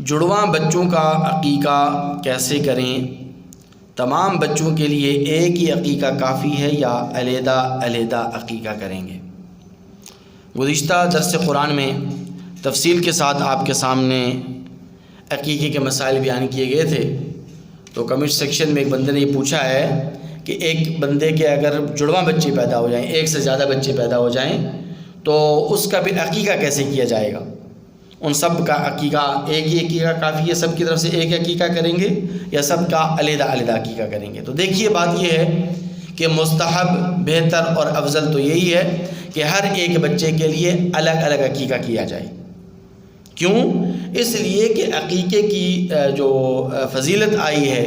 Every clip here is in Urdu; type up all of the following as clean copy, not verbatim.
جڑواں بچوں کا عقیقہ کیسے کریں؟ تمام بچوں کے لیے ایک ہی عقیقہ کافی ہے یا علیحدہ علیحدہ عقیقہ کریں گے؟ گزشتہ درس قرآن میں تفصیل کے ساتھ آپ کے سامنے عقیقے کے مسائل بیان کیے گئے تھے، تو کمنٹ سیکشن میں ایک بندے نے یہ پوچھا ہے کہ ایک بندے کے اگر جڑواں بچے پیدا ہو جائیں، ایک سے زیادہ بچے پیدا ہو جائیں، تو اس کا بھی عقیقہ کیسے کیا جائے گا؟ ان سب کا عقیقہ ایک ہی عقیقہ کافی ہے، سب کی طرف سے ایک عقیقہ کریں گے یا سب کا علیحدہ علیحدہ عقیقہ کریں گے؟ تو دیکھیے، بات یہ ہے کہ مستحب، بہتر اور افضل تو یہی ہے کہ ہر ایک بچے کے لیے الگ الگ عقیقہ کیا جائے۔ کیوں؟ اس لیے کہ عقیقے کی جو فضیلت آئی ہے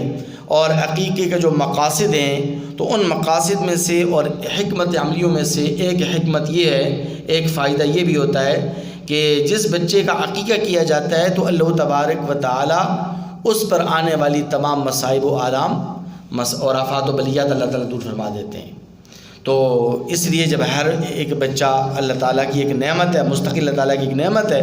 اور عقیقے کے جو مقاصد ہیں، تو ان مقاصد میں سے اور حکمت عملیوں میں سے ایک حکمت یہ ہے، ایک فائدہ یہ بھی ہوتا ہے کہ جس بچے کا عقیقہ کیا جاتا ہے تو اللہ تبارک و تعالی اس پر آنے والی تمام مصائب و آلام اور آفات و بلیات اللہ تعالیٰ دور فرما دیتے ہیں۔ تو اس لیے جب ہر ایک بچہ اللہ تعالیٰ کی ایک نعمت ہے، مستقل اللہ تعالیٰ کی ایک نعمت ہے،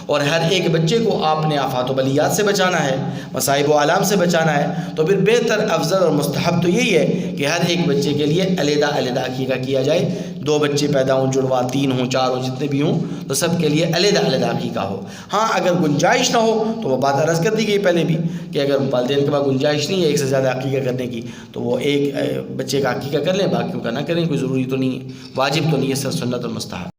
اور ہر ایک بچے کو آپ نے آفات و بلیات سے بچانا ہے، مصائب و آلام سے بچانا ہے، تو پھر بہتر، افضل اور مستحب تو یہی ہے کہ ہر ایک بچے کے لیے علیحدہ علیحدہ عقیقہ کیا جائے۔ 2 بچے پیدا ہوں، جڑواں 3 ہوں، 4 ہوں، جتنے بھی ہوں، تو سب کے لیے علیحدہ علیحدہ عقیقہ ہو۔ ہاں، اگر گنجائش نہ ہو تو وہ بات عرض کر دی گئی پہلے بھی کہ اگر والدین کے پاس گنجائش نہیں ہے ایک سے زیادہ عقیقہ کرنے کی، تو وہ ایک بچے کا عقیقہ کر لیں، باقیوں کا نہ کریں، کوئی ضروری تو نہیں ہے، واجب تو نہیں ہے، صرف سنت اور مستحب۔